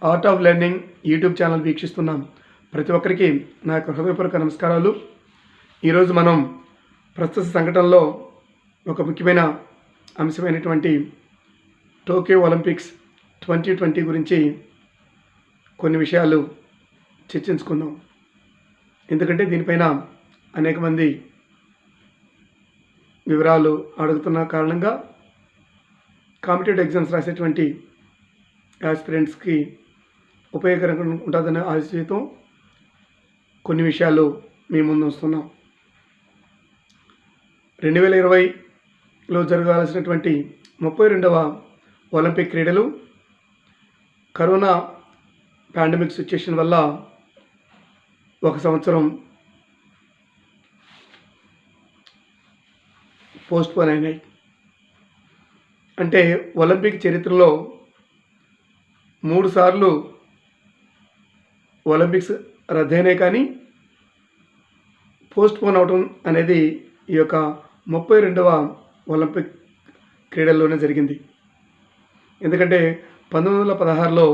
Art of learning YouTube channel వీక్షిస్తున్నాం ప్రతి ఒక్కరికి నా యొక్క హృదయపూర్వక నమస్కారాలు. ఈరోజు మనం ప్రస్తుత సంఘటనలో ఒక ముఖ్యమైన అంశమైనటువంటి టోక్యో ఒలింపిక్స్ 2020 గురించి కొన్ని విషయాలు చర్చించుకుందాం. ఎందుకంటే దీనిపైన అనేక మంది వివరాలు అడుగుతున్న కారణంగా కాంపిటేటివ్ ఎగ్జామ్స్ రాసేటువంటి యాస్పిరెంట్స్కి ఉపయోగకరంగా ఉంటుందనే ఆశయంతో కొన్ని విషయాలు మీ ముందు వస్తున్నాం. 2020లో జరగాల్సినటువంటి 32వ ఒలింపిక్ క్రీడలు కరోనా పాండమిక్ సిచ్యుయేషన్ వల్ల ఒక సంవత్సరం పోస్ట్పోన్ అయినాయి. అంటే ఒలింపిక్ చరిత్రలో 3 సార్లు ఒలింపిక్స్ రద్దయినాయి, కానీ పోస్ట్పోన్ అవటం అనేది ఈ యొక్క 32వ ఒలింపిక్ క్రీడల్లోనే జరిగింది. ఎందుకంటే 1916లో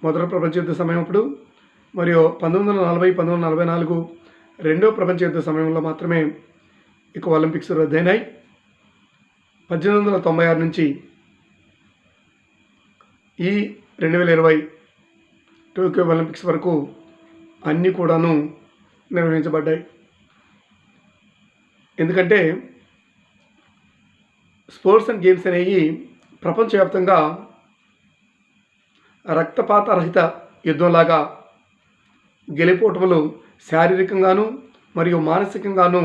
మొదటి ప్రపంచ యుద్ధ సమయం అప్పుడు, మరియు 1940, 1944 రెండో ప్రపంచ యుద్ధ సమయంలో మాత్రమే ఇక ఒలింపిక్స్ రద్దయినాయి. 1896 నుంచి ఈ 2020 టోక్యో ఒలింపిక్స్ వరకు అన్నీ కూడాను నిర్వహించబడ్డాయి. ఎందుకంటే స్పోర్ట్స్ అండ్ గేమ్స్ అనేవి ప్రపంచవ్యాప్తంగా రక్తపాత రహిత యుద్ధంలాగా గెలిపోవటములు శారీరకంగాను మరియు మానసికంగాను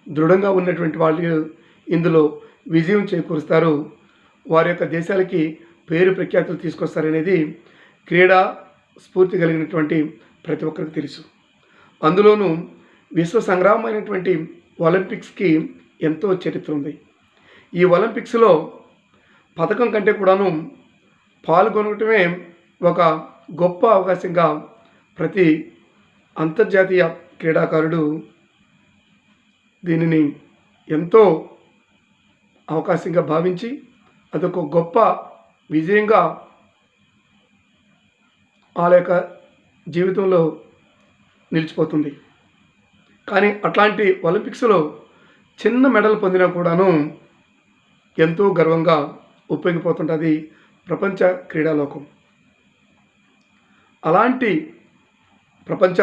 దృఢంగా ఉన్నటువంటి వాళ్ళు ఇందులో విజయం చేకూరుస్తారు. వారి యొక్క దేశాలకి పేరు ప్రఖ్యాతులు తీసుకొస్తారనేది క్రీడా స్ఫూర్తి కలిగినటువంటి ప్రతి ఒక్కరికి తెలుసు. అందులోనూ విశ్వ సంగ్రామమైనటువంటి ఒలింపిక్స్కి ఎంతో చరిత్ర ఉంది. ఈ ఒలింపిక్స్లో పథకం కంటే కూడాను పాల్గొనటమే ఒక గొప్ప అవకాశంగా ప్రతి అంతర్జాతీయ క్రీడాకారుడు దీనిని ఎంతో అవకాశంగా భావించి అదొక గొప్ప విజయంగా వాళ్ళ యొక్క జీవితంలో నిలిచిపోతుంది. కానీ అట్లాంటి ఒలింపిక్స్లో చిన్న మెడల్ పొందినా కూడాను ఎంతో గర్వంగా ఉపయోగపోతుంటుంది ప్రపంచ క్రీడాలోకం. అలాంటి ప్రపంచ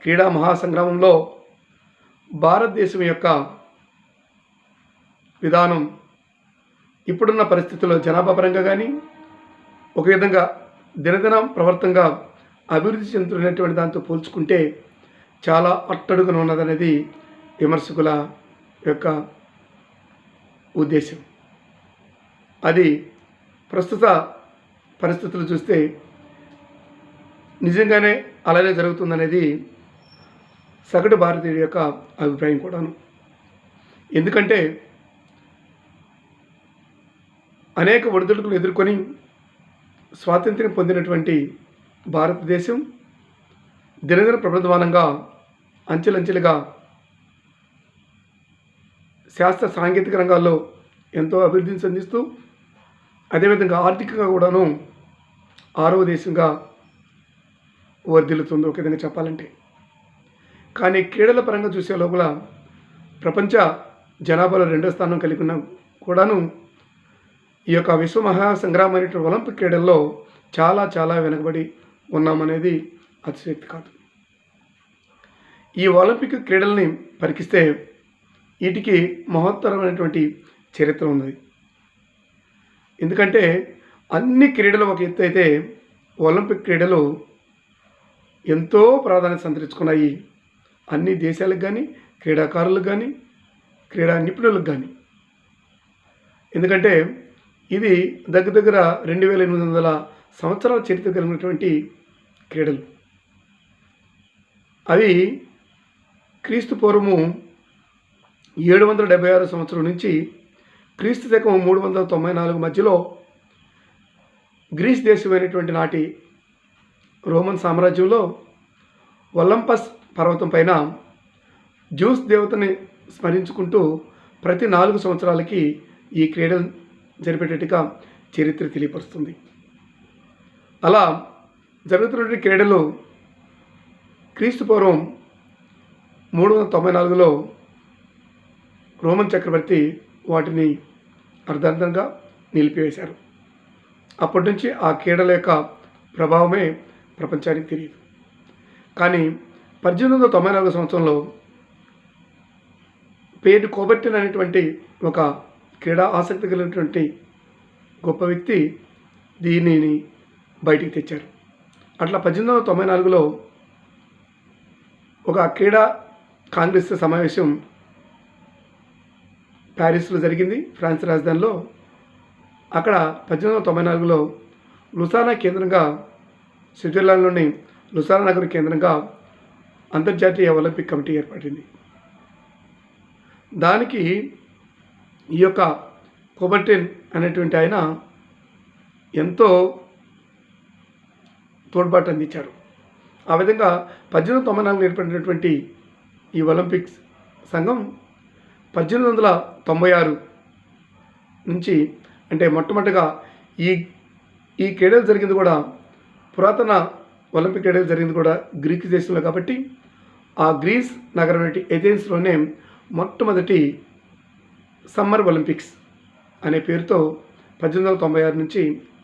క్రీడా మహాసంగ్రామంలో భారతదేశం యొక్క విధానం ఇప్పుడున్న పరిస్థితుల్లో జనాభా పరంగా కానీ ఒక విధంగా దినదినం ప్రవర్తనగా అభివృద్ధి చెందుతున్నటువంటి దాంతో పోల్చుకుంటే చాలా అట్టడుగున ఉన్నదనేది విమర్శకుల యొక్క ఉద్దేశం. అది ప్రస్తుత పరిస్థితులు చూస్తే నిజంగానే అలానే జరుగుతుందనేది సగటు భారతీయుడి యొక్క అభిప్రాయం కూడాను. ఎందుకంటే అనేక ఒడిదుడుకులు ఎదుర్కొని స్వాతంత్ర్యం పొందినటువంటి భారతదేశం దినదిన ప్రబుద్ధమానంగా అంచెలంచెలుగా శాస్త్ర సాంకేతిక రంగాల్లో ఎంతో అభివృద్ధిని చెందిస్తూ అదేవిధంగా ఆర్థికంగా కూడాను 6వ దేశంగా వర్ధిల్లుతుంది ఒక విధంగా చెప్పాలంటే. కానీ క్రీడల పరంగా చూసే లోపల ప్రపంచ జనాభాలో 2వ స్థానం కలిగి ఉన్న కూడాను ఈ యొక్క విశ్వ మహాసంగ్రామైనటువంటి ఒలింపిక్ క్రీడల్లో చాలా చాలా వెనుకబడి ఉన్నామనేది అతిశక్తి కాదు. ఈ ఒలింపిక్ క్రీడల్ని పరికిస్తే వీటికి మహత్తరమైనటువంటి చరిత్ర ఉంది. ఎందుకంటే అన్ని క్రీడలు ఒక ఎత్తు అయితే ఒలింపిక్ క్రీడలు ఎంతో ప్రాధాన్యత సంతరించుకున్నాయి. అన్ని దేశాలకు కానీ క్రీడాకారులకు కానీ క్రీడా నిపుణులకు కానీ. ఎందుకంటే ఇది దగ్గర 2800 సంవత్సరాల చరిత్ర కలిగినటువంటి క్రీడలు. అవి క్రీస్తు పూర్వము 776 సంవత్సరం నుంచి క్రీస్తు శకం 394 మధ్యలో గ్రీస్ దేశమైనటువంటి నాటి రోమన్ సామ్రాజ్యంలో ఒలింపస్ పర్వతం పైన జ్యూస్ దేవతని స్మరించుకుంటూ ప్రతి 4 సంవత్సరాలకి ఈ క్రీడలు జరిపేటట్టుగా చరిత్ర తెలియపరుస్తుంది. అలా జరుగుతున్నటువంటి క్రీడలు క్రీస్తు పూర్వం 394లో రోమన్ చక్రవర్తి వాటిని అర్ధాంతంగా నిలిపివేశారు. అప్పటి నుంచి ఆ క్రీడల యొక్క ప్రభావమే ప్రపంచానికి తెలియదు. కానీ 1894 సంవత్సరంలో పేరు కోబర్టిన్ అనేటువంటి ఒక క్రీడా ఆసక్తి కలిగినటువంటి గొప్ప వ్యక్తి దీనిని బయటికి తెచ్చారు. అట్లా 1894లో ఒక క్రీడా కాంగ్రెస్ సమావేశం ప్యారిస్లో జరిగింది, ఫ్రాన్స్ రాజధానిలో. అక్కడ 1894లో లుసానా కేంద్రంగా, స్విట్జర్లాండ్లోని లుసానా నగరం కేంద్రంగా అంతర్జాతీయ ఒలింపిక్ కమిటీ ఏర్పడింది. దానికి ఈ యొక్క కోబర్టిన్ అనేటువంటి ఆయన ఎంతో తోడ్పాటు అందించారు. ఆ విధంగా 1894 ఏర్పడినటువంటి ఈ ఒలింపిక్స్ సంఘం 1896 నుంచి, అంటే మొట్టమొదటిగా ఈ క్రీడలు జరిగింది కూడా, పురాతన ఒలింపిక్ క్రీడలు జరిగింది కూడా గ్రీక్ దేశంలో కాబట్టి ఆ గ్రీస్ నగరం ఎథెన్స్లోనే మొట్టమొదటి సమ్మర్ ఒలింపిక్స్ అనే పేరుతో 1896 నుంచి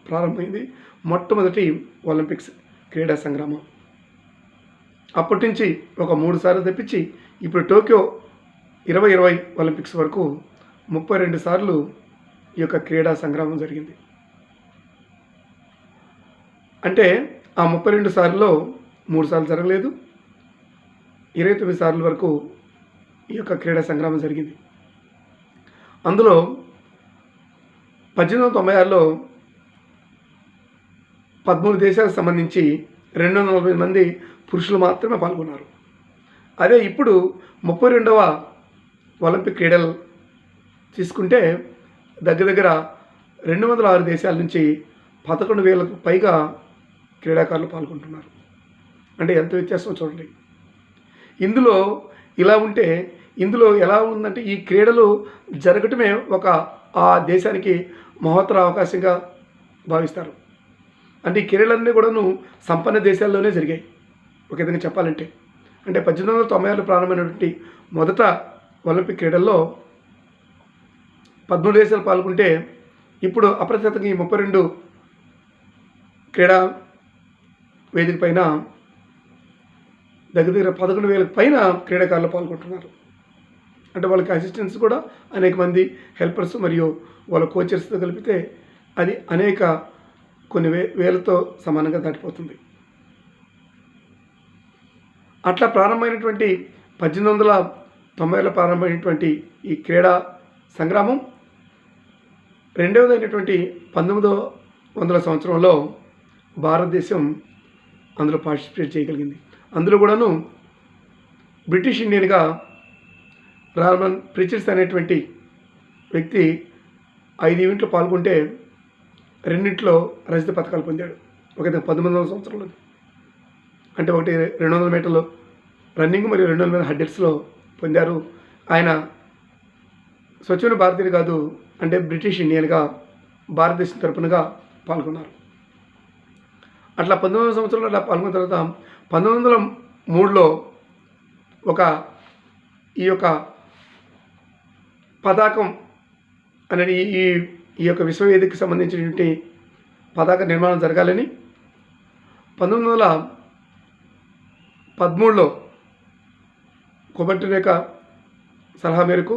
ప్రారంభమైంది మొట్టమొదటి ఒలింపిక్స్ క్రీడా సంగ్రామం. అప్పటి నుంచి ఒక 3 సార్లు తెప్పించి ఇప్పుడు టోక్యో 2020 ఒలింపిక్స్ వరకు 32 సార్లు ఈ యొక్క క్రీడా సంగ్రామం జరిగింది. అంటే ఆ 32 సార్లలో 3 సార్లు జరగలేదు, 29 సార్ల వరకు ఈ యొక్క క్రీడా సంగ్రామం జరిగింది. అందులో 1896లో 13 దేశాలకు సంబంధించి 240 మంది పురుషులు మాత్రమే పాల్గొన్నారు. అదే ఇప్పుడు 32వ ఒలింపిక్ క్రీడలు తీసుకుంటే దగ్గర 206 దేశాల నుంచి 11,000కు పైగా క్రీడాకారులు పాల్గొంటున్నారు. అంటే ఎంత వ్యత్యాసం చూడండి. ఇందులో ఇలా ఉంటే, ఇందులో ఎలా ఉందంటే ఈ క్రీడలు జరగటమే ఒక ఆ దేశానికి మహోత్తర అవకాశంగా భావిస్తారు. అంటే ఈ క్రీడలన్నీ కూడాను సంపన్న దేశాల్లోనే జరిగాయి ఒక విధంగా చెప్పాలంటే. అంటే 1896లో ప్రారంభమైనటువంటి మొదట ఒలింపిక్ క్రీడల్లో 13 దేశాలు పాల్గొంటే ఇప్పుడు అప్రతిహతంగా ఈ 32 క్రీడా వేదిక పైన దగ్గర 11,000 పైన క్రీడాకారులు పాల్గొంటున్నారు. అంటే వాళ్ళకి అసిస్టెంట్స్ కూడా అనేక మంది హెల్పర్స్ మరియు వాళ్ళ కోచర్స్తో కలిపితే అది కొన్ని వేలతో సమానంగా దాటిపోతుంది. అట్లా ప్రారంభమైనటువంటి 1890లో ప్రారంభమైనటువంటి ఈ క్రీడా సంగ్రామం రెండవదైనటువంటి 1900 సంవత్సరంలో భారతదేశం అందులో పార్టిసిపేట్ చేయగలిగింది. అందులో కూడాను బ్రిటిష్ ఇండియన్గా రామన్ ప్రిచర్స్ అనేటువంటి వ్యక్తి 5 ఈవెంట్లు పాల్గొంటే 2 రజత పథకాలు పొందాడు. ఒక 1900 సంవత్సరంలో. అంటే ఒకటి 200 మీటర్లు రన్నింగ్ మరియు 200 మీటర్ హడ్డిల్స్లో పొందారు. ఆయన స్వచ్ఛమైన భారతీయులు కాదు, అంటే బ్రిటిష్ ఇండియన్గా భారతదేశం తరపునగా పాల్గొన్నారు. అట్లా 1900 సంవత్సరంలో అట్లా పాల్గొన్న తర్వాత 1903లో ఈ యొక్క పతాకం అనేది ఈ యొక్క విశ్వవేదికకి సంబంధించినటువంటి పతాక నిర్మాణం జరగాలని 1913లో కోబర్టిన్ యొక్క సలహా మేరకు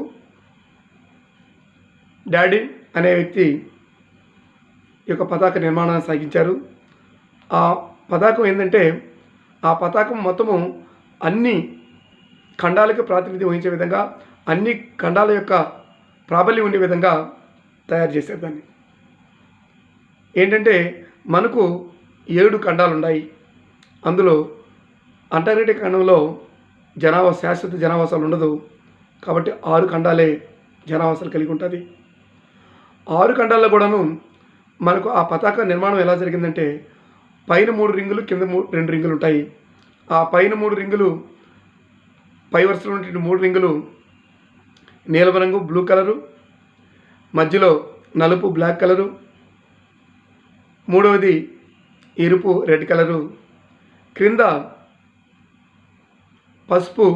డాడీ అనే వ్యక్తి ఈ యొక్క పతాక నిర్మాణాన్ని సాగించారు. ఆ పతాకం ఏంటంటే, ఆ పతాకం మొత్తము అన్ని ఖండాలకు ప్రాతినిధ్యం వహించే విధంగా, అన్ని ఖండాల యొక్క ప్రాబల్యం ఉండే విధంగా తయారు చేశారు దాన్ని. ఏంటంటే మనకు 7 ఖండాలు ఉన్నాయి. అందులో అంటార్కిటిక్ ఖండంలో శాశ్వత జనావాసాలు ఉండదు కాబట్టి 6 ఖండాలే జనావాసాలు కలిగి ఉంటుంది. 6 ఖండాల్లో కూడాను మనకు ఆ పతాక నిర్మాణం ఎలా జరిగిందంటే, పైన 3 రింగులు, కింద 2 రింగులు ఉంటాయి. ఆ పైన 3 రింగులు, పై వరుసలో ఉన్నటువంటి 3 రింగులు నీలం రంగు బ్లూ కలరు, మధ్యలో నలుపు బ్లాక్ కలరు, మూడవది ఎరుపు రెడ్ కలరు, క్రింద పసుపు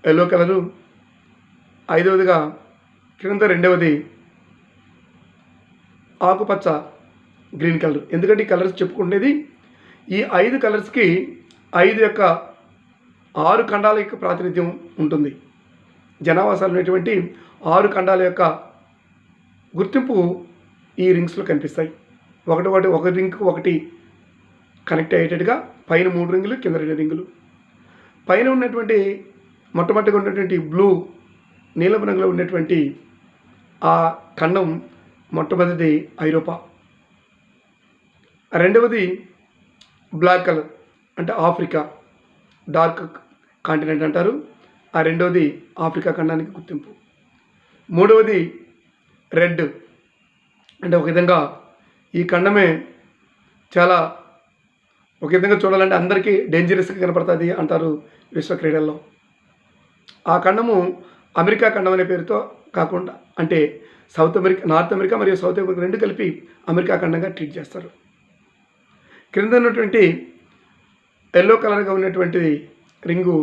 ఎల్లో కలరు, ఐదవదిగా క్రింద రెండవది ఆకుపచ్చ గ్రీన్ కలర్. ఎందుకంటే ఈ కలర్స్ చెప్పుకునేది ఈ 5 కలర్స్కి 6 ఖండాల యొక్క ప్రాతినిధ్యం ఉంటుంది. జనావాసాలు ఉన్నటువంటి 6 ఖండాల యొక్క గుర్తింపు ఈ రింగ్స్లో కనిపిస్తాయి. ఒక రింగ్కి ఒకటి కనెక్ట్ అయ్యేటట్టుగా పైన 3 రింగులు, కింద 2 రింగులు. పైన ఉన్నటువంటి మొట్టమొదటిగా ఉన్నటువంటి బ్లూ నీలం రంగులో ఉన్నటువంటి ఆ ఖండం మొట్టమొదటిది ఐరోపా, రెండవది బ్లాక్ కలర్ అంటే ఆఫ్రికా, డార్క్ కాంటినెంట్ అంటారు. ఆ రెండవది ఆఫ్రికా ఖండానికి గుర్తింపు. మూడవది రెడ్ అంటే ఒక విధంగా ఈ ఖండమే చాలా ఒక విధంగా చూడాలంటే అందరికీ డేంజరస్గా కనపడుతుంది అంటారు విశ్వ క్రీడల్లో. ఆ ఖండము అమెరికా ఖండం అనే పేరుతో కాకుండా అంటే నార్త్ అమెరికా మరియు సౌత్ అమెరికా రెండు కలిపి అమెరికా ఖండంగా ట్రీట్ చేస్తారు. క్రింద ఉన్నటువంటి ఎల్లో కలర్గా ఉన్నటువంటి రింగు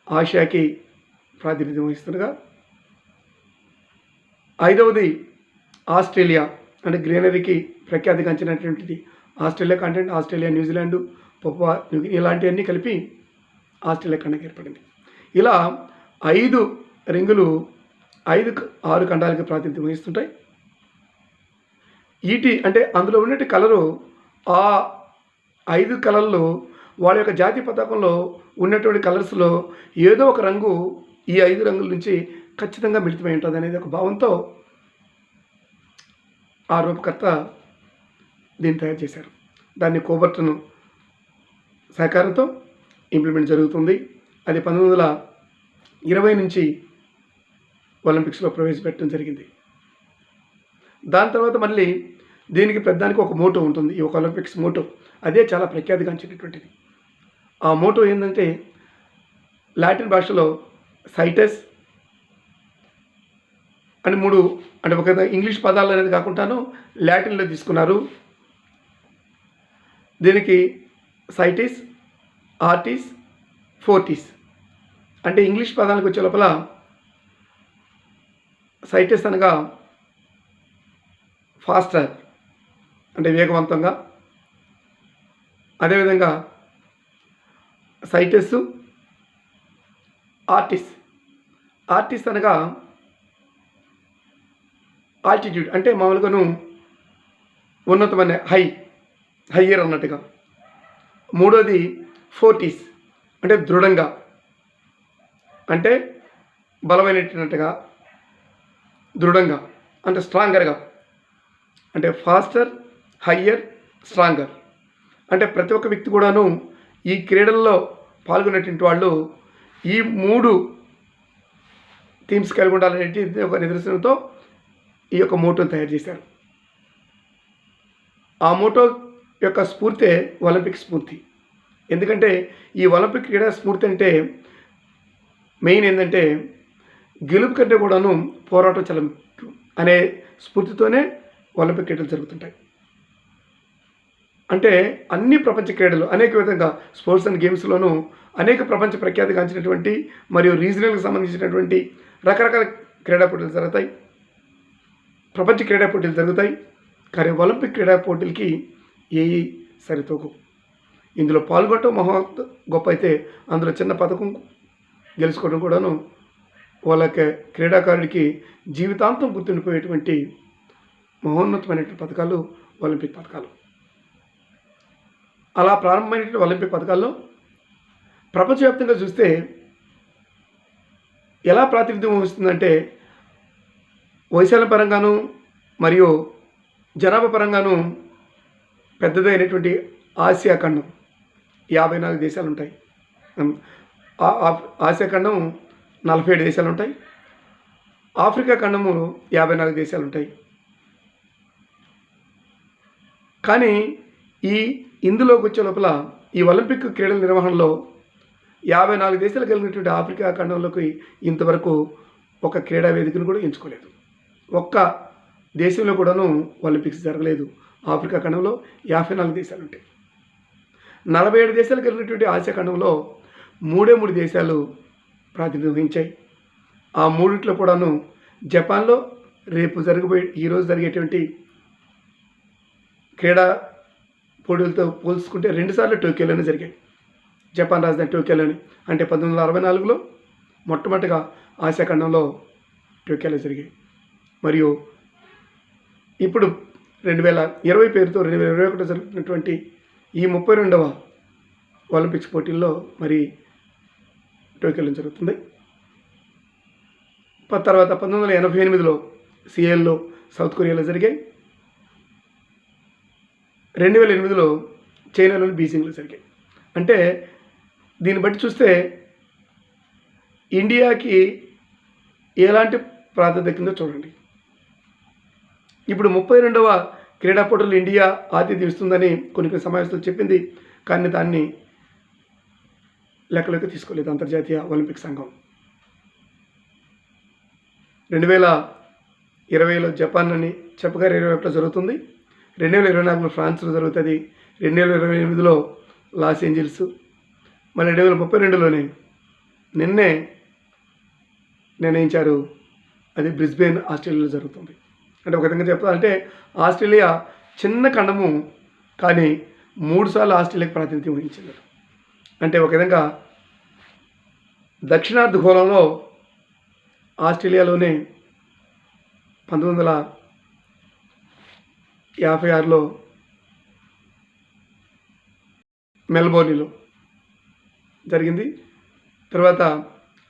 ఆసియాకి ప్రాతినిధ్యం వహిస్తుండగా, ఐదవది ఆస్ట్రేలియా అంటే గ్రీనరీకి ప్రఖ్యాతిగాంచినటువంటిది Australia continent. Australia, New Zealand, Papua ఇలాంటివన్నీ కలిపి ఆస్ట్రేలియా ఖండంగా ఏర్పడింది. ఇలా 5 రింగులు 6 ఖండాలకి ప్రాతినిధ్యం వహిస్తుంటాయి. అంటే అందులో ఉన్నటువంటి కలరు ఆ 5 కలర్లు వాళ్ళ యొక్క జాతీయ పతాకంలో ఉన్నటువంటి కలర్స్లో ఏదో ఒక రంగు ఈ 5 రంగుల నుంచి ఖచ్చితంగా మిళితమై ఉంటుంది అనేది ఒక భావంతో ఆ రూపకర్త దీన్ని తయారు చేశారు. దాన్ని కోబర్టన్ సహకారంతో ఇంప్లిమెంట్ జరుగుతుంది. అది 1920 నుంచి ఒలింపిక్స్లో ప్రవేశపెట్టడం జరిగింది. దాని తర్వాత మళ్ళీ దీనికి పెద్దానికి ఒక మోటో ఉంటుంది. ఈ ఒక ఒలింపిక్స్ మోటో అదే చాలా ప్రఖ్యాతిగాంచినటువంటిది. ఆ మోటో ఏంటంటే లాటిన్ భాషలో సైటస్ అని 3 అంటే ఒక ఇంగ్లీష్ పదాలు అనేది కాకుండాను లాటిన్లో తీసుకున్నారు. దీనికి సైటిస్, ఆర్టిస్, ఫోర్టిస్ అంటే ఇంగ్లీష్ పదానికి వచ్చే లోపల సైటస్ అనగా ఫాస్టర్ అంటే వేగవంతంగా, అదేవిధంగా సైటస్, ఆర్టిస్ అనగా ఆల్టిట్యూడ్ అంటే మామూలుగాను ఉన్నతమైన హయ్యర్ అన్నట్టుగా. మూడోది ఫోర్టిస్ అంటే దృఢంగా అంటే బలమైనట్టుగా, దృఢంగా అంటే స్ట్రాంగర్గా అంటే ఫాస్టర్, హయ్యర్, స్ట్రాంగర్ అంటే ప్రతి ఒక్క వ్యక్తి కూడాను ఈ క్రీడల్లో పాల్గొనేటువంటి వాళ్ళు ఈ 3 థీమ్స్ కలిగి ఉండాలనేది ఒక నిదర్శనంతో ఈ యొక్క మోటోని తయారు చేశారు. ఆ మోటో యొక్క స్ఫూర్తే ఒలింపిక్ స్ఫూర్తి. ఎందుకంటే ఈ ఒలింపిక్ క్రీడా స్ఫూర్తి అంటే మెయిన్ ఏంటంటే గెలుపు కంటే కూడాను పోరాటం చాలా ముఖ్యం అనే స్ఫూర్తితోనే ఒలింపిక్ క్రీడలు జరుగుతుంటాయి. అంటే అన్ని ప్రపంచ క్రీడలు అనేక విధంగా స్పోర్ట్స్ అండ్ గేమ్స్లోనూ అనేక ప్రపంచ ప్రఖ్యాతిగాంచినటువంటి మరియు రీజనల్కి సంబంధించినటువంటి రకరకాల క్రీడా పోటీలు జరుగుతాయి, ప్రపంచ క్రీడా పోటీలు జరుగుతాయి. కానీ ఒలింపిక్ క్రీడా పోటీలకి ఏవి సరితూగు. ఇందులో పాల్గొనడం గొప్ప అయితే అందులో చిన్న పథకం గెలుచుకోవడం కూడాను వాళ్ళకి క్రీడాకారుడికి జీవితాంతం గుర్తుండిపోయేటువంటి మహోన్నతమైనటువంటి పథకాలు ఒలింపిక్ పథకాలు. అలా ప్రారంభమైనటువంటి ఒలింపిక్ పథకాల్లో ప్రపంచవ్యాప్తంగా చూస్తే ఎలా ప్రాతినిధ్యం వస్తుందంటే వైశాల్య పరంగాను మరియు జనాభా పరంగాను పెద్దదైనటువంటి ఆసియా ఖండం 54 దేశాలు ఉంటాయి. ఆసియా ఖండం 47 దేశాలు ఉంటాయి. ఆఫ్రికా ఖండము 54 దేశాలు ఉంటాయి. కానీ ఇందులోకి వచ్చే లోపల ఈ ఒలింపిక్ క్రీడల నిర్వహణలో 54 దేశాలు కలిగినటువంటి ఆఫ్రికా ఖండంలోకి ఇంతవరకు ఒక క్రీడా వేదికను కూడా ఎంచుకోలేదు. ఒక్క దేశంలో కూడాను ఒలింపిక్స్ జరగలేదు. ఆఫ్రికా ఖండంలో 54 దేశాలు ఉంటాయి. 47 దేశాలకు వెళ్ళినటువంటి ఆసియా ఖండంలో 3 దేశాలు ప్రాతినిధ్యం వహించాయి. ఆ మూడిట్లో కూడాను జపాన్లో ఈరోజు జరిగేటువంటి క్రీడా పోటీలతో పోల్చుకుంటే 2 సార్లు టోక్యోలోనే జరిగాయి. జపాన్ రాజధాని టోక్యోలోని, అంటే 1964లో మొట్టమొదటిగా ఆసియా ఖండంలో టోక్యోలో జరిగాయి. మరియు ఇప్పుడు 2020 పేరుతో 2021 జరుగుతున్నటువంటి ఈ 32వ ఒలింపిక్స్ పోటీల్లో మరి టోక్యోలో జరుగుతుంది. తర్వాత 1988లో సియోల్లో సౌత్ కొరియాలో జరిగాయి. 2008లో చైనాలోని బీజింగ్లో జరిగాయి. అంటే దీన్ని బట్టి చూస్తే ఇండియాకి ఎలాంటి ప్రాధాన్యత కిందో చూడండి. ఇప్పుడు 32వ క్రీడా పోటీలు ఇండియా ఆతిథ్యం ఇస్తుందని కొన్ని సమావేశాలు చెప్పింది, కానీ దాన్ని లెక్కలోకి తీసుకోలేదు అంతర్జాతీయ ఒలింపిక్ సంఘం. 2020లో జపాన్ అని చెప్పగా 2021లో జరుగుతుంది. 2024లో ఫ్రాన్స్లో జరుగుతుంది. 2028లో లాస్ ఏంజల్స్, మళ్ళీ 2032లోనే నిన్నే నిర్ణయించారు, అది బ్రిస్బేన్ ఆస్ట్రేలియాలో జరుగుతుంది. అంటే ఒక విధంగా చెప్పాలంటే ఆస్ట్రేలియా చిన్న ఖండము, కానీ 3 సార్లు ఆస్ట్రేలియాకి ప్రాతినిధ్యం వహించింది. అంటే ఒక విధంగా దక్షిణార్ధగోళంలో ఆస్ట్రేలియాలోనే 1956లో మెల్బోర్న్లో జరిగింది. తర్వాత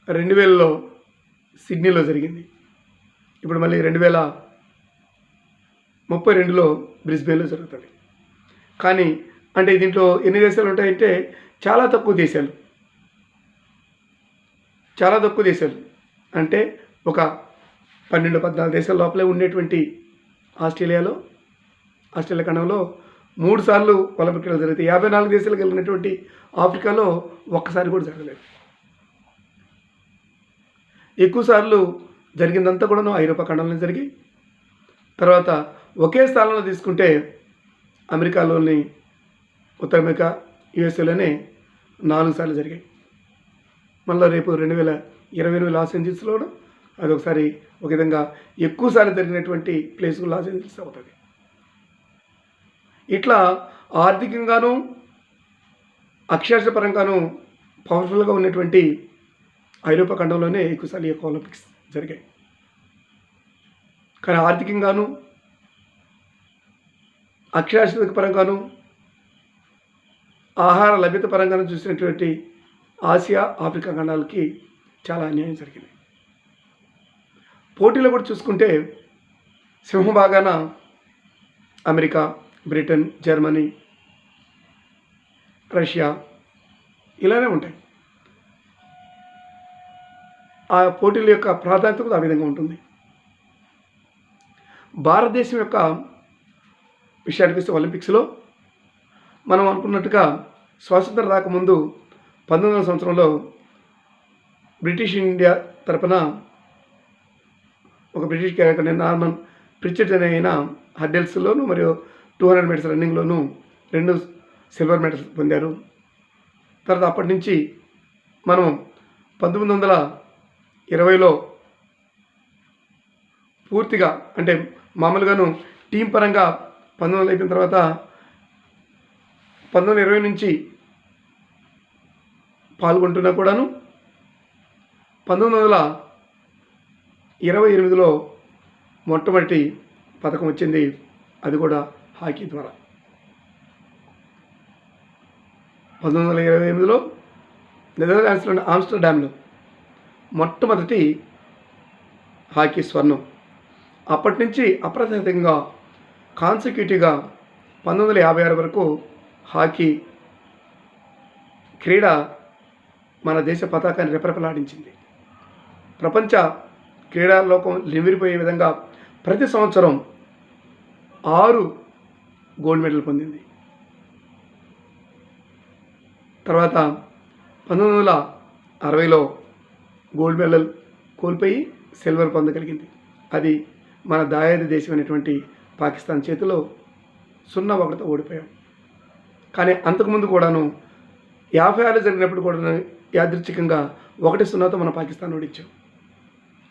2000లో సిడ్నీలో జరిగింది. ఇప్పుడు మళ్ళీ 2032లో బ్రిస్బేన్లో జరుగుతుంది. కానీ అంటే దీంట్లో ఎన్ని దేశాలు ఉంటాయంటే చాలా తక్కువ దేశాలు, అంటే ఒక 12-14 దేశాల లోపలే ఉండేటువంటి ఆస్ట్రేలియా ఖండంలో 3 సార్లు ఒలింపిక్ క్రీడలు జరుగుతాయి. 54 దేశాలకు వెళ్ళినటువంటి ఆఫ్రికాలో ఒక్కసారి కూడా జరగలేదు. ఎక్కువ సార్లు జరిగిందంతా కూడాను ఐరోపా ఖండంలో జరిగి, తర్వాత ఒకే స్థానంలో తీసుకుంటే అమెరికాలోని ఉత్తర అమెరికా యుఎస్ఏలోనే 4 సార్లు జరిగాయి. మళ్ళీ రేపు 2028 లాస్ ఏంజల్స్లో కూడా అదొకసారి ఒక విధంగా ఎక్కువసార్లు జరిగినటువంటి ప్లేస్ లాస్ ఏంజల్స్ అవుతుంది. ఇట్లా ఆర్థికంగాను అక్షరాస్యపరంగాను పవర్ఫుల్గా ఉన్నటువంటి ఐరోపా ఖండంలోనే ఎక్కువసార్లు ఈ యొక్క ఒలింపిక్స్ జరిగాయి. కానీ ఆర్థికంగాను అక్షరాస్యత పరంగాను ఆహార లభ్యత పరంగాను చూసినటువంటి ఆసియా ఆఫ్రికా ఖండాలకి చాలా అన్యాయం జరిగింది. పోటీలో కూడా చూసుకుంటే సింహభాగాన అమెరికా, బ్రిటన్, జర్మనీ, రష్యా ఇలానే ఉంటాయి. ఆ పోటీల యొక్క ప్రాధాన్యత కూడా ఆ విధంగా ఉంటుంది. భారతదేశం యొక్క విషయానికి వస్తే ఒలింపిక్స్లో మనం అనుకున్నట్టుగా స్వాతంత్రం రాకముందు 1900 సంవత్సరంలో బ్రిటిష్ ఇండియా తరపున ఒక బ్రిటిష్ క్యారెక్టర్ నార్మన్ ప్రిచర్డ్ అనే ఆయన హర్డిల్స్లోను మరియు 200 మీటర్స్ రన్నింగ్లోనూ 2 సిల్వర్ మెడల్స్ పొందారు. తర్వాత అప్పటి నుంచి మనం 1920లో పూర్తిగా అంటే మామూలుగాను టీం పరంగా 1900 అయిపోయిన తర్వాత 1920 నుంచి పాల్గొంటున్నా కూడాను 1928లో మొట్టమొదటి పథకం వచ్చింది. అది కూడా హాకీ ద్వారా. 1928లో నెదర్లాండ్స్లోని ఆమ్స్టర్డామ్లో మొట్టమొదటి హాకీ స్వర్ణం. అప్పటి నుంచి అప్రతిహతంగా కాన్సిక్యూటివ్గా 1956 వరకు హాకీ క్రీడ మన దేశ పతాకాన్ని రెపరెపలాడించింది. ప్రపంచ క్రీడా లోకం నిమిరిపోయే విధంగా ప్రతి సంవత్సరం 6 గోల్డ్ మెడల్ పొందింది. తర్వాత 1960లో గోల్డ్ మెడల్ కోల్పోయి సిల్వర్ పొందగలిగింది. అది మన దాయాది దేశమైనటువంటి పాకిస్తాన్ చేతిలో 0-1తో ఓడిపోయాం. కానీ అంతకుముందు కూడాను 56 జరిగినప్పుడు కూడా యాదృచ్ఛికంగా 1-0తో మనం పాకిస్తాన్ ఓడించాం.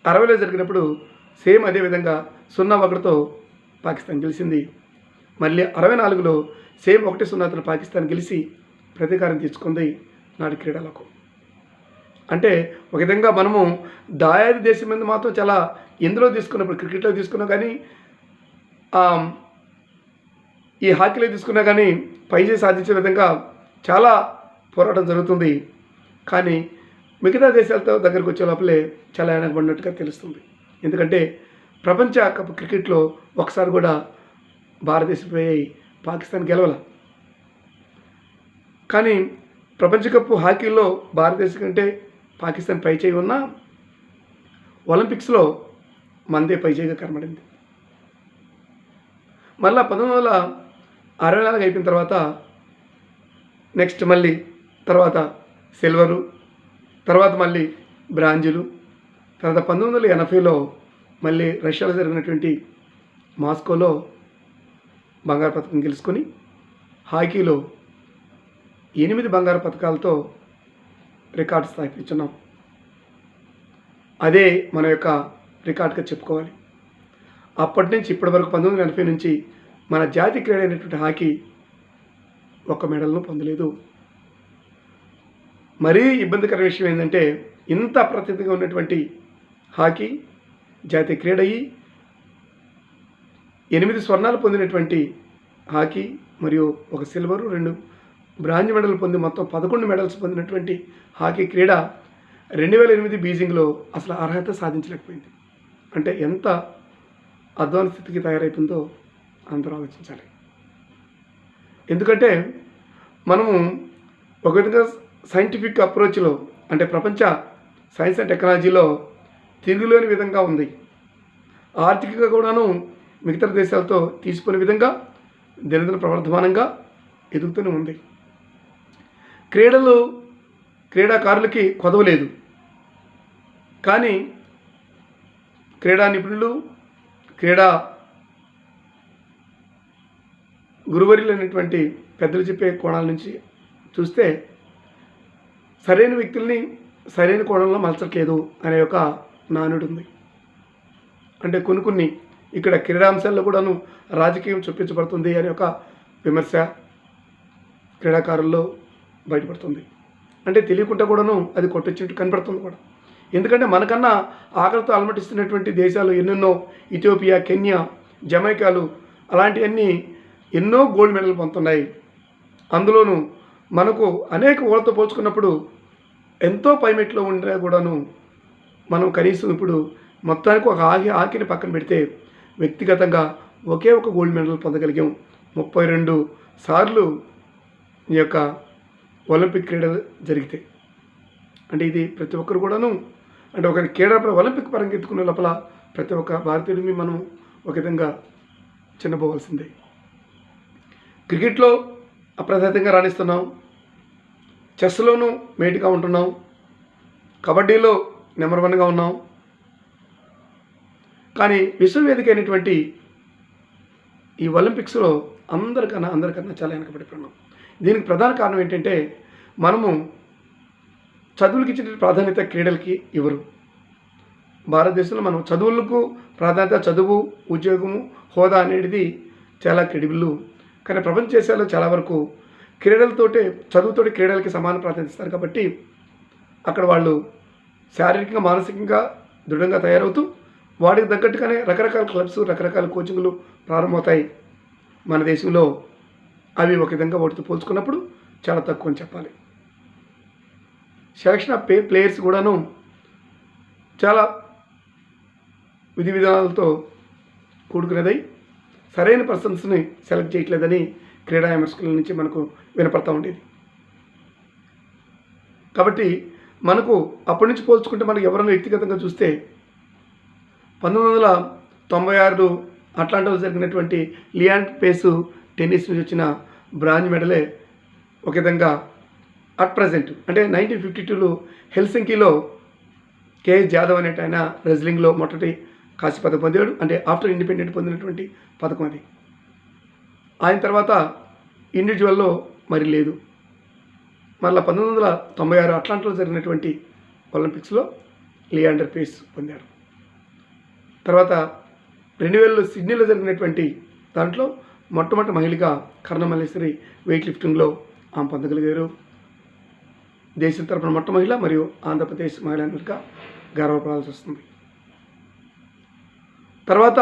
60లో జరిగినప్పుడు సేమ్ అదే విధంగా 0-1తో పాకిస్తాన్ గెలిచింది. మళ్ళీ 64లో సేమ్ 1-0తో పాకిస్తాన్ గెలిచి ప్రతీకారం తీర్చుకుంది నాటి క్రీడలకు. అంటే ఒక విధంగా మనము దాయాది దేశం మీద మాత్రం చాలా ఎందులో తీసుకున్నప్పుడు క్రికెట్లో తీసుకున్నా కానీ ఈ హాకీలో తీసుకున్నా కానీ పైచేయి సాధించే విధంగా చాలా పోరాటం జరుగుతుంది. కానీ మిగతా దేశాలతో దగ్గరకు వచ్చే లోపలే చాలా వెనకబడినట్టుగా తెలుస్తుంది. ఎందుకంటే ప్రపంచ కప్ క్రికెట్లో ఒకసారి కూడా భారతదేశంపై పాకిస్తాన్ గెలవల. కానీ ప్రపంచ కప్ హాకీలో భారతదేశం కంటే పాకిస్తాన్ పైచేయి ఉన్న ఒలింపిక్స్లో మనదే పైచేయిగా కనబడింది. మళ్ళీ 1964 అయిపోయిన తర్వాత నెక్స్ట్ మళ్ళీ తర్వాత సిల్వరు, తర్వాత మళ్ళీ బ్రాంజులు, తర్వాత 1980లో మళ్ళీ రష్యాలో జరిగినటువంటి మాస్కోలో బంగారు పథకం గెలుచుకొని హాకీలో 8 బంగారు పథకాలతో రికార్డు స్థాపించున్నాం. అదే మన యొక్క రికార్డుగా చెప్పుకోవాలి. అప్పటి నుంచి ఇప్పటి వరకు 1980 నుంచి మన జాతీయ క్రీడ అయినటువంటి హాకీ ఒక్క మెడల్ను పొందలేదు. మరీ ఇబ్బందికర విషయం ఏంటంటే ఇంత ప్రసిద్ధిగా ఉన్నటువంటి హాకీ జాతీయ క్రీడ అయ్యి 8 స్వర్ణాలు పొందినటువంటి హాకీ మరియు 1 సిల్వరు 2 బ్రాంజ్ మెడల్ పొంది మొత్తం 11 మెడల్స్ పొందినటువంటి హాకీ క్రీడ 2008 బీజింగ్లో అసలు అర్హత సాధించలేకపోయింది. అంటే ఎంత అధ్వాన స్థితికి తయారైతుందో అందరూ ఆలోచించాలి. ఎందుకంటే మనము ఒక విధంగా సైంటిఫిక్ అప్రోచ్లో అంటే ప్రపంచ సైన్స్ అండ్ టెక్నాలజీలో తిరుగులేని విధంగా ఉంది. ఆర్థికంగా కూడాను మిగతా దేశాలతో తీసుకునే విధంగా దినదిన ప్రవర్ధమానంగా ఎదుగుతూనే ఉంది. క్రీడాకారులకి కొదవలేదు. కానీ క్రీడా నిపుణులు, క్రీడా గురువర్యులైనటువంటి పెద్దలు చెప్పే కోణాల నుంచి చూస్తే సరైన వ్యక్తుల్ని సరైన కోణంలో మలచట్లేదు అనే ఒక నానుడు ఉంది. అంటే కొన్ని ఇక్కడ క్రీడాంశాల్లో కూడాను రాజకీయం చొప్పించబడుతుంది అనే ఒక విమర్శ క్రీడాకారుల్లో బయటపడుతుంది. అంటే తెలియకుండా కూడాను అది కొట్టొచ్చినట్టు కనపడుతుంది కూడా. ఎందుకంటే మనకన్నా ఆకలితో అలమటిస్తున్నటువంటి దేశాలు ఎన్నెన్నో, ఇథియోపియా, కెన్యా, జమైకాలు అలాంటివన్నీ ఎన్నో గోల్డ్ మెడల్ పొందుతున్నాయి. అందులోనూ మనకు అనేక ఊళ్ళతో పోల్చుకున్నప్పుడు ఎంతో పైమెట్లో ఉండే కూడాను మనం కనీసం ఇప్పుడు మొత్తానికి ఒక హాకీని పక్కన పెడితే వ్యక్తిగతంగా ఒకే ఒక గోల్డ్ మెడల్ పొందగలిగాం. 32 సార్లు ఈ యొక్క ఒలింపిక్ క్రీడలు జరిగితే అంటే ఇది ప్రతి ఒక్కరు కూడాను అంటే ఒక క్రీడా ఒలింపిక్ పరంగా ఎత్తుకునే లోపల ప్రతి ఒక్క భారతీయుడిని మనం ఒక విధంగా చిన్నపోవాల్సిందే. క్రికెట్లో అప్రతిహతంగా రాణిస్తున్నాం, చెస్లోనూ మేటిగా ఉంటున్నాం, కబడ్డీలో నెంబర్ 1గా ఉన్నాం. కానీ విశ్వవేదిక అయినటువంటి ఈ ఒలింపిక్స్లో అందరికన్నా చాలా వెనకబడిపోయినాం. దీనికి ప్రధాన కారణం ఏంటంటే మనము చదువులకి ఇచ్చిన ప్రాధాన్యత క్రీడలకి ఇవ్వరు. భారతదేశంలో మనం చదువులకు ప్రాధాన్యత, చదువు, ఉద్యోగము, హోదా అనేది చాలా క్రెడిబుల్. కానీ ప్రపంచ దేశాల్లో చాలా వరకు చదువుతోటి క్రీడలకి సమాన ప్రాధాన్యత ఇస్తారు. కాబట్టి అక్కడ వాళ్ళు శారీరకంగా మానసికంగా దృఢంగా తయారవుతూ వాటికి తగ్గట్టుగానే రకరకాల క్లబ్స్, రకరకాల కోచింగ్లు ప్రారంభమవుతాయి. మన దేశంలో అవి ఒక విధంగా వాటితో పోల్చుకున్నప్పుడు చాలా తక్కువ అని చెప్పాలి. సెలక్షన్ ఆఫ్ ప్లేయర్స్ కూడాను చాలా విధి విధానాలతో కూడుకునేదై సరైన పర్సన్స్ని సెలెక్ట్ చేయట్లేదని క్రీడా విమర్శకుల నుంచి మనకు వినపడతా ఉండేది. కాబట్టి మనకు అప్పటి నుంచి పోల్చుకుంటే మనకు ఎవరైనా వ్యక్తిగతంగా చూస్తే 1996 అట్లాంటాలో జరిగినటువంటి లియాండ్ పేసు టెన్నిస్ నుంచి వచ్చిన బ్రాంజ్ మెడలే ఒక విధంగా అట్ ప్రజెంట్ అంటే 1952లో హెల్సింకీలో కేఎస్ జాదవ్ అనేట ఆయన రెజ్లింగ్లో మొదటి కాంస్య పథకం పొందాడు. అంటే ఆఫ్టర్ ఇండిపెండెంట్ పొందినటువంటి పథకం అది. ఆయన తర్వాత ఇండివిజువల్లో మరి లేదు. మరలా 1996 అట్లాంటాలో జరిగినటువంటి ఒలింపిక్స్లో లియాండర్ పేస్ పొందారు. తర్వాత 2000 సిడ్నీలో జరిగినటువంటి దాంట్లో మొట్టమొదటి మహిళగా కర్ణ మల్లేశ్వరి వెయిట్ లిఫ్టింగ్లో ఆమె పొందగలిగారు. దేశం తరపున మొట్ట మహిళ మరియు ఆంధ్రప్రదేశ్ మహిళగా గర్వపడాల్సి వస్తుంది. తర్వాత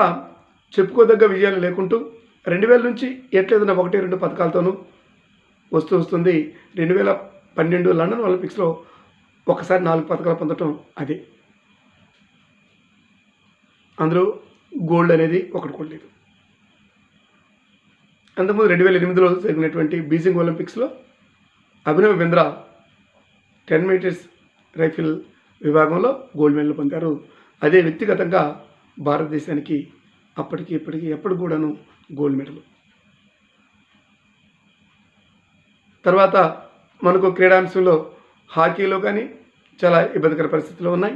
చెప్పుకోదగ్గ విజయాలు లేకుంటూ 2000 నుంచి ఎట్లేదన్న 1-2 పథకాలతోనూ వస్తుంది. 2012 లండన్ ఒలింపిక్స్లో ఒకసారి 4 పథకాలు పొందటం అదే. అందులో గోల్డ్ అనేది ఒకటి కూడా లేదు. అంతకుముందు 2008లో జరిగినటువంటి బీజింగ్ ఒలింపిక్స్లో అభినవ్ బింద్రా 10 మీటర్స్ రైఫిల్ విభాగంలో గోల్డ్ మెడల్ పొందారు. అదే వ్యక్తిగతంగా భారతదేశానికి అప్పటికి ఇప్పటికి ఎప్పుడు కూడాను గోల్డ్ మెడల్. తర్వాత మనకు క్రీడాంశంలో హాకీలో కానీ చాలా ఇబ్బందికర పరిస్థితులు ఉన్నాయి.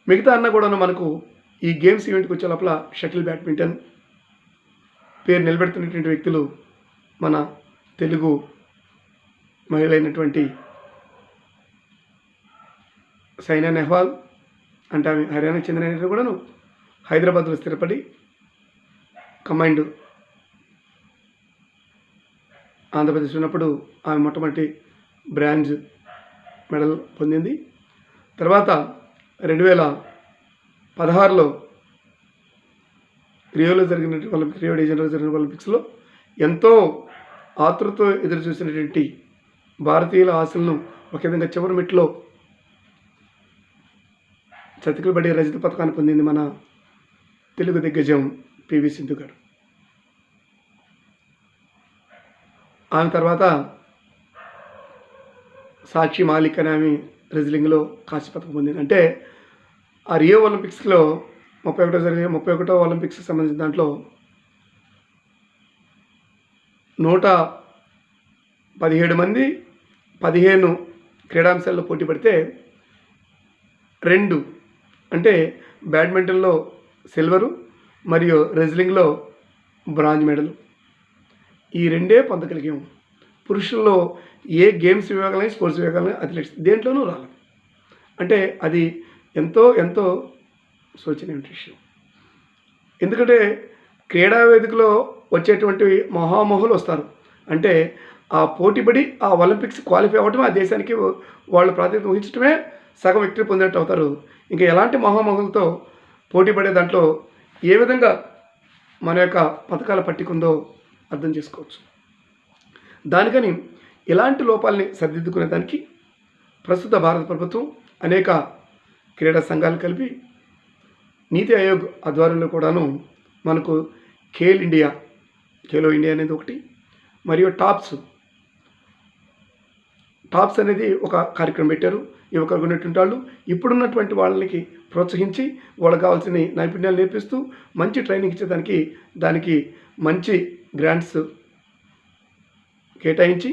మిగతా అన్న కూడాను మనకు ఈ గేమ్స్ ఈవెంట్కి వచ్చే లోపల షటిల్ బ్యాడ్మింటన్ పేరు నిలబెడుతున్నటువంటి వ్యక్తులు మన తెలుగు మహిళ అయినటువంటి సైనా నెహ్వాల్ అంటే ఆమె హర్యానాకు చెందిన కూడాను హైదరాబాద్లో స్థిరపడి కంబైన్డ్ ఆంధ్రప్రదేశ్ ఉన్నప్పుడు ఆమె మొట్టమొదటి బ్రాంజ్ మెడల్ పొందింది. తర్వాత 2016లో రియో డి జనీరోలో జరిగిన ఒలింపిక్స్లో ఎంతో ఆతృతతో ఎదురు చూసినటువంటి భారతీయుల ఆశలను ఒక విధంగా చివరి మెట్లో చతికిలబడి రజత పథకాన్ని పొందింది మన తెలుగు దిగ్గజం పివి సింధు గారు. ఆమె తర్వాత సాక్షి మాలిక్ అని ఆమె రెజ్లింగ్లో కాంస్య పథకం పొందింది. అంటే ఆ రియో ఒలింపిక్స్లో 31వ ఒలింపిక్స్కి సంబంధించిన దాంట్లో 117 మంది 15 క్రీడాంశాల్లో పోటీ పడితే 2 అంటే బ్యాడ్మింటన్లో సిల్వరు మరియు రెజ్లింగ్లో బ్రాంజ్ మెడల్ ఈ 2 పొందగలిగాము. పురుషుల్లో ఏ గేమ్స్ విభాగాలని స్పోర్ట్స్ విభాగాలని అథ్లెట్స్ దేంట్లోనూ రాలేదు. అంటే అది ఎంతో ఎంతో శోచనీయ విషయం. ఎందుకంటే క్రీడా వేదికలో వచ్చేటువంటి మహామహులు వస్తారు. అంటే ఆ పోటీపడి ఆ ఒలింపిక్స్ క్వాలిఫై అవ్వటమే ఆ దేశానికి వాళ్ళు ప్రాతినిధ్యం వహించడమే సగం విక్టరీ పొందినట్టు అవుతారు. ఇంకా ఎలాంటి మహామహులతో పోటీ పడే దాంట్లో ఏ విధంగా మన యొక్క పథకాల పట్టిక ఉందో అర్థం చేసుకోవచ్చు. దానికని ఇలాంటి లోపాలని సరిదిద్దుకునే దానికి ప్రస్తుత భారత ప్రభుత్వం అనేక క్రీడా సంఘాలు కలిపి నీతి ఆయోగ్ ఆధ్వర్యంలో కూడాను మనకు ఖేలో ఇండియా అనేది ఒకటి మరియు టాప్స్ అనేది ఒక కార్యక్రమం పెట్టారు. యువకులు ఉన్నటువంటి వాళ్ళు ఇప్పుడున్నటువంటి వాళ్ళకి ప్రోత్సహించి వాళ్ళకి కావాల్సిన నైపుణ్యాలు నేర్పిస్తూ మంచి ట్రైనింగ్ ఇచ్చేదానికి దానికి మంచి గ్రాంట్స్ కేటాయించి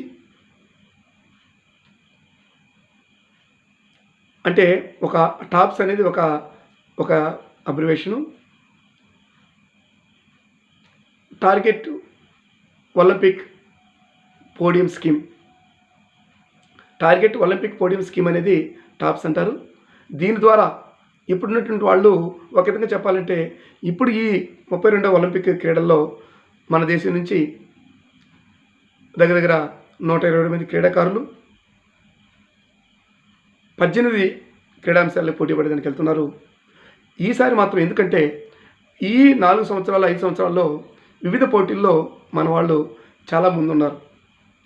అంటే ఒక టాప్స్ అనేది ఒక abbreviation target Olympic podium scheme అనేది టాప్స్ అంటారు. దీని ద్వారా ఇప్పుడున్నటువంటి వాళ్ళు ఒక విధంగా చెప్పాలంటే ఇప్పుడు ఈ 32వ ఒలింపిక్ క్రీడల్లో మన దేశం నుంచి దగ్గర 120 మంది క్రీడాకారులు 18 క్రీడాంశాల్లో పోటీ పడేదానికి వెళ్తున్నారు. ఈసారి మాత్రం ఎందుకంటే ఈ 4 సంవత్సరాలు 5 సంవత్సరాల్లో వివిధ పోటీల్లో మన వాళ్ళు చాలా ముందున్నారు.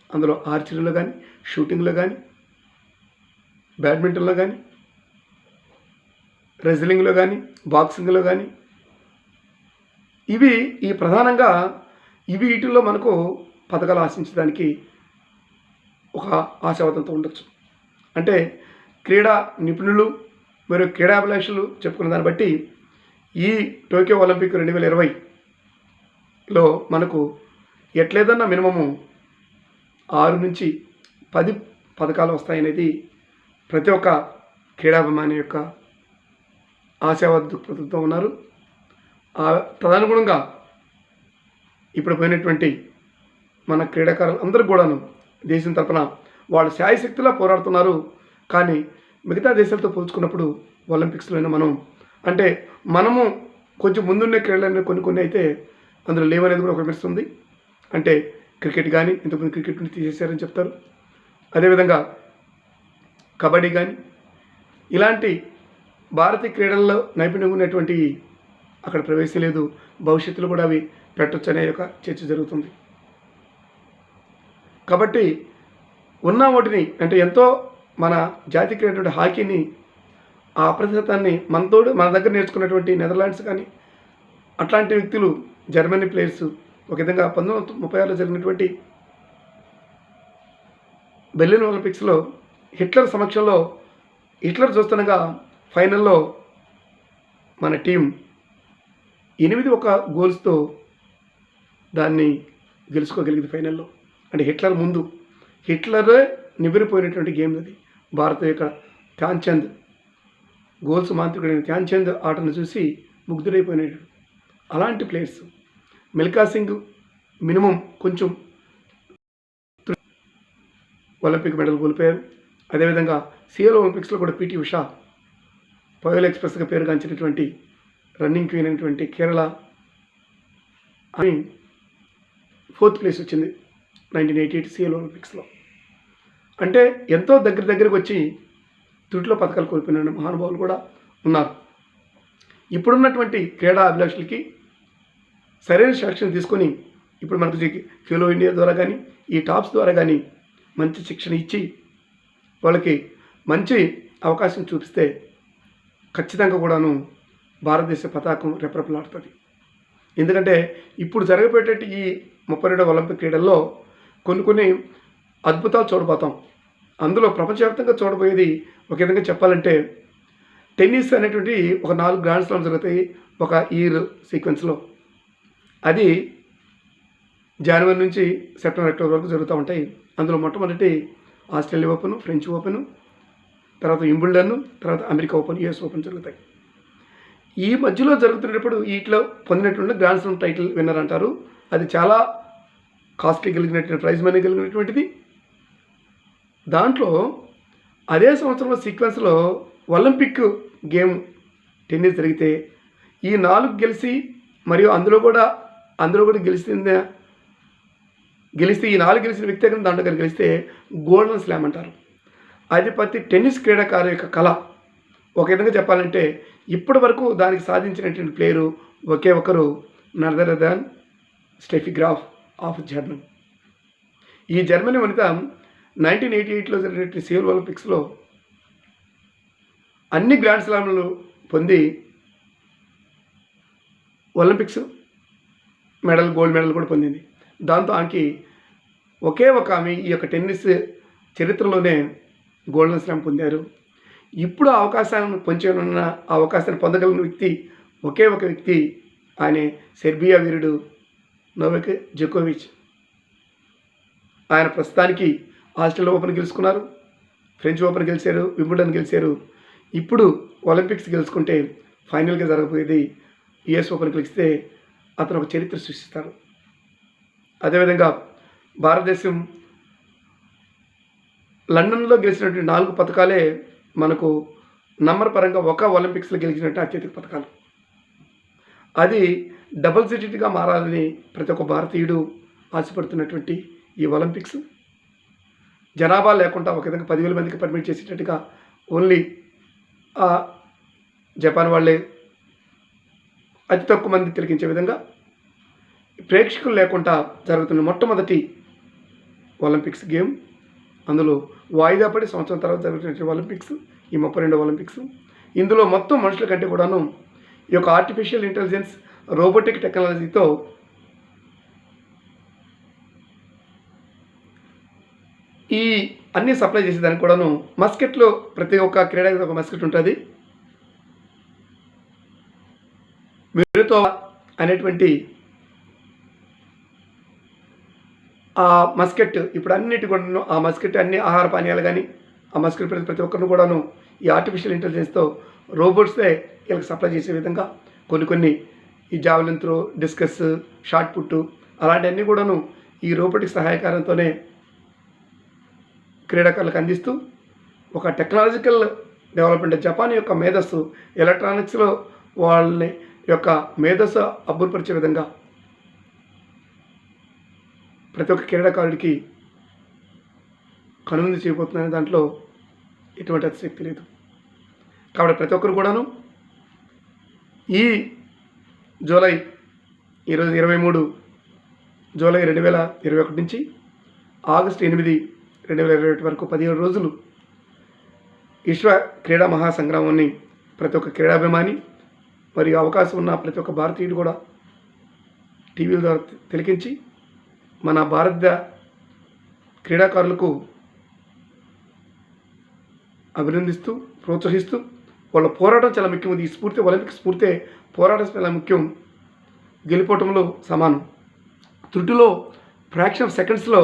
అందులో ఆర్చరీలో కానీ షూటింగ్లో కానీ బ్యాడ్మింటన్లో కానీ రెజ్లింగ్లో కానీ బాక్సింగ్లో కానీ ఈ ప్రధానంగా వీటిల్లో మనకు పథకాలు ఆశించడానికి ఒక ఆశావాదంతో ఉండొచ్చు. అంటే క్రీడా నిపుణులు మరియు క్రీడాభిలాషులు చెప్పుకున్న దాన్ని బట్టి ఈ టోక్యో ఒలింపిక్ 2020లో మనకు ఎట్లేదన్నా మినిమము 6 నుంచి 10 పథకాలు వస్తాయనేది ప్రతి ఒక్క క్రీడాభిమాని యొక్క ఆశావాద దృక్పథంతో ఉన్నారు. తదనుగుణంగా ఇప్పుడు పోయినటువంటి మన క్రీడాకారులు అందరూ కూడాను దేశం తరపున వాళ్ళు శాయశక్తిలా పోరాడుతున్నారు. కానీ మిగతా దేశాలతో పోల్చుకున్నప్పుడు ఒలింపిక్స్లోనే అంటే మనము కొంచెం ముందున్న క్రీడలు కొన్ని అయితే అందులో లేవనేది కూడా ఒక విమర్శ ఉంది. అంటే క్రికెట్ కానీ ఇంతకుముందు క్రికెట్ని తీసేశారని చెప్తారు. అదేవిధంగా కబడ్డీ కానీ ఇలాంటి భారతీయ క్రీడల్లో నైపుణ్యం ఉన్నటువంటి అక్కడ ప్రవేశం లేదు. భవిష్యత్తులో కూడా అవి పెట్టొచ్చు అనే ఒక చర్చ జరుగుతుంది. కాబట్టి ఉన్న వాటిని అంటే ఎంతో మన జాతీయ క్రీడ హాకీని ఆ అప్రతిహతాన్ని మన దగ్గర నేర్చుకున్నటువంటి నెదర్లాండ్స్ కానీ అట్లాంటి వ్యక్తులు జర్మనీ ప్లేయర్స్ ఒక విధంగా 1936లో జరిగినటువంటి బెర్లిన్ ఒలింపిక్స్లో హిట్లర్ సమక్షంలో హిట్లర్ చూస్తుండగా ఫైనల్లో మన టీం 8-1 గోల్స్తో దాన్ని గెలుచుకోగలిగింది ఫైనల్లో. అంటే హిట్లరే నివ్వెరపోయినటువంటి గేమ్ అది. భారత యొక్క ధ్యాన్ చంద్ గోల్స్ మాంత్రికుడైన ధ్యాన్ చంద్ ఆటను చూసి ముగ్ధుడైపోయినాడు. అలాంటి ప్లేయర్స్ మిల్కా సింగ్ మినిమం కొంచెం ఒలింపిక్ మెడల్ కోల్పోయారు. అదేవిధంగా సియోల్ ఒలింపిక్స్లో కూడా పీటీ ఉషా పయోల్ ఎక్స్ప్రెస్గా పేరుగాంచినటువంటి రన్నింగ్ క్వీన్ అయినటువంటి కేరళ అని 4th ప్లేస్ వచ్చింది 1988 సియోల్ ఒలింపిక్స్లో. అంటే ఎంతో దగ్గరకు వచ్చి త్రుటిలో పథకాలు కోల్పోయిన మహానుభావులు కూడా ఉన్నారు. ఇప్పుడున్నటువంటి క్రీడా అభిలాషులకి సరైన సెలక్షన్ తీసుకొని ఇప్పుడు మనకు ఖేలో ఇండియా ద్వారా కానీ ఈ టాప్స్ ద్వారా కానీ మంచి శిక్షణ ఇచ్చి వాళ్ళకి మంచి అవకాశం చూపిస్తే ఖచ్చితంగా కూడాను భారతదేశ పతాకం రెపరెపలాడుతుంది. ఎందుకంటే ఇప్పుడు జరగబోయేటట్టు ఈ 32వ ఒలింపిక్ క్రీడల్లో కొన్ని అద్భుతాలు చూడబోతాం. అందులో ప్రపంచవ్యాప్తంగా చూడబోయేది ఒక విధంగా చెప్పాలంటే టెన్నిస్ అనేటువంటి ఒక 4 గ్రాండ్ స్లామ్స్ జరుగుతాయి ఒక ఇయర్ సీక్వెన్స్లో. అది జనవరి నుంచి సెప్టెంబర్ అక్టోబర్ వరకు జరుగుతూ ఉంటాయి. అందులో మొట్టమొదటి ఆస్ట్రేలియా ఓపెన్, ఫ్రెంచ్ ఓపెన్, తర్వాత వింబుల్డన్, తర్వాత అమెరికా ఓపెన్, యుఎస్ ఓపెన్ జరుగుతాయి. ఈ మధ్యలో జరుగుతున్నప్పుడు వీటిలో పొందినటువంటి గ్రాండ్ స్లామ్ టైటిల్ విన్నర్ అంటారు. అది చాలా కాస్ట్లీ కలిగినటువంటి ప్రైజ్ మనీ కలిగినటువంటిది. దాంట్లో అదే సంవత్సరంలో సీక్వెన్స్లో ఒలింపిక్ గేమ్ టెన్నిస్ జరిగితే ఈ 4 గెలిచి మరియు అందులో కూడా గెలిస్తే ఈ 4 గెలిచిన వ్యక్తి దాంట్లో కానీ గెలిస్తే గోల్డెన్ స్లామ్ అంటారు. అది ప్రతి టెన్నిస్ క్రీడాకారు యొక్క కళ. ఒక విధంగా చెప్పాలంటే ఇప్పటి వరకు దానికి సాధించినటువంటి ప్లేయరు ఒకే ఒకరు none other than Steffi Graf of Germany. ఈ జర్మనీ వనిత 1988లో జరిగినటువంటి సియోల్ ఒలింపిక్స్లో అన్ని గ్రాండ్ స్లామ్లు పొంది ఒలింపిక్స్ మెడల్ గోల్డ్ మెడల్ కూడా పొందింది. దాంతో ఆమెకి ఆమె ఈ యొక్క టెన్నిస్ చరిత్రలోనే గోల్డెన్ స్లామ్ పొందారు. ఇప్పుడు అవకాశాలను పొందగలిగిన అవకాశాన్ని పొందగలిగిన వ్యక్తి ఒకే ఒక వ్యక్తి, ఆయన సెర్బియా వీరుడు నోవాక్ జోకోవిచ్. ఆయన ప్రస్తుతానికి ఆస్ట్రేలియా ఓపెన్ గెలుచుకున్నారు, ఫ్రెంచ్ ఓపెన్ గెలిచారు, వింబుల్డన్ గెలిచారు. ఇప్పుడు ఒలింపిక్స్ గెలుచుకుంటే ఫైనల్గా జరగబోయేది యుఎస్ ఓపెన్ గెలిస్తే అతను ఒక చరిత్ర సృష్టిస్తారు. అదేవిధంగా భారతదేశం లండన్లో గెలిచినటువంటి 4 పథకాలే మనకు నంబర్ పరంగా ఒక ఒలింపిక్స్లో గెలిచినట్టు అత్యధిక పథకాలు. అది డబుల్ డిజిట్గా మారాలని ప్రతి ఒక్క భారతీయుడు ఆశపడుతున్నటువంటి ఈ ఒలింపిక్స్ జనాభా లేకుండా ఒక విధంగా 10,000 మందికి పర్మిట్ చేసేటట్టుగా ఓన్లీ జపాన్ వాళ్ళే అతి తక్కువ మంది తిరిగించే విధంగా ప్రేక్షకులు లేకుండా జరుగుతున్న మొట్టమొదటి ఒలింపిక్స్ గేమ్. అందులో వాయిదా పడి సంవత్సరం తర్వాత జరుగుతున్న ఒలింపిక్స్ ఈ 32వ ఒలింపిక్స్. ఇందులో మొత్తం మనుషుల కంటే కూడాను ఈ యొక్క ఆర్టిఫిషియల్ ఇంటెలిజెన్స్ రోబోటిక్ టెక్నాలజీతో ఈ అన్నీ సప్లై చేసేదానికి కూడాను మస్కెట్లో ప్రతి ఒక్క క్రీడకి ఒక మస్కెట్ ఉంటుంది. మిరుతో అనేటువంటి ఆ మస్కెట్ ఇప్పుడు అన్నిటి కూడాను ఆ మస్కెట్ అన్ని ఆహార పానీయాలు కానీ ఆ మస్కెట్ ప్రతి ఒక్కరిని కూడాను ఈ ఆర్టిఫిషియల్ ఇంటెలిజెన్స్తో రోబోట్సే వీళ్ళకి సప్లై చేసే విధంగా కొన్ని ఈ javelin throw, discuss, shot put అలాంటివన్నీ కూడాను ఈ రోబోటిక్ సహాయకారంతోనే క్రీడాకారులకు అందిస్తూ ఒక టెక్నాలజికల్ డెవలప్మెంట్ జపాన్ యొక్క మేధస్సు ఎలక్ట్రానిక్స్లో వాళ్ళని యొక్క మేధస్సు అబ్బురపరిచే విధంగా ప్రతి ఒక్క క్రీడాకారుడికి కనువిందు చేయబోతుందనే దాంట్లో ఎటువంటి అతిశక్తి లేదు. కాబట్టి ప్రతి ఒక్కరు కూడాను ఈ జూలై ఈరోజు 23 జూలై 2021 నుంచి ఆగస్టు 8, 2021 వరకు 17 రోజులు విశ్వ క్రీడా మహాసంగ్రామాన్ని ప్రతి ఒక్క క్రీడాభిమాని మరియు అవకాశం ఉన్న ప్రతి ఒక్క భారతీయుడు కూడా టీవీల ద్వారా తిలకించి మన భారత క్రీడాకారులకు అభినందిస్తూ ప్రోత్సహిస్తూ వాళ్ళ పోరాటం చాలా ముఖ్యం. ఈ స్ఫూర్తి ఒలింపిక్ స్ఫూర్తి పోరాటం చాలా ముఖ్యం. గెలిపోవటంలో సమానం. త్రుటిలో ఫ్రాక్షన్ ఆఫ్ సెకండ్స్లో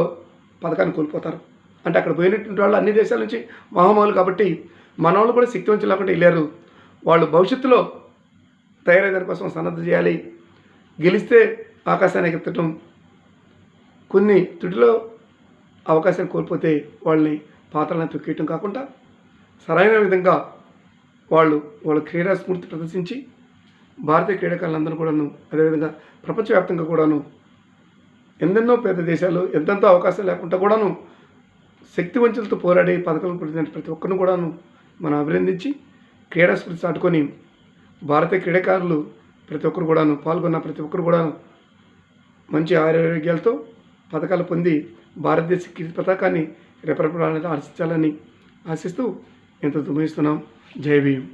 పథకాన్ని కోల్పోతారు. అంటే అక్కడ పోయినటువంటి వాళ్ళు అన్ని దేశాల నుంచి మహామానులు కాబట్టి మన వాళ్ళు కూడా శక్తివంతులు లేకుండా వెళ్ళారు. వాళ్ళు భవిష్యత్తులో తయారయ్యే దానికోసం సన్నద్ధ చేయాలి. గెలిస్తే ఆకాశానికి ఎత్తటం, కొన్ని త్రుటిలో అవకాశాన్ని కోల్పోతే వాళ్ళని పాత్రలను తొక్కేయటం కాకుండా సరైన విధంగా వాళ్ళ క్రీడా స్ఫూర్తి ప్రదర్శించి భారతీయ క్రీడాకారులందరూ కూడాను అదేవిధంగా ప్రపంచవ్యాప్తంగా కూడాను ఎన్నెన్నో పేద దేశాలు ఎంతెంతో అవకాశం లేకుండా కూడాను శక్తివంచులతో పోరాడి పథకాలను పొందిన ప్రతి ఒక్కరిని కూడాను మనం అభినందించి క్రీడా స్ఫూర్తి చాటుకొని భారతీయ క్రీడాకారులు ప్రతి ఒక్కరు కూడాను పాల్గొన్న ప్రతి ఒక్కరు కూడాను మంచి ఆరోగ్యాలతో పథకాలు పొంది భారతదేశ కీర్తి పతాకాన్ని రేపటి ఆశించాలని ఆశిస్తూ ఎంతో తుమ్మిస్తున్నాం. జై భీమ్.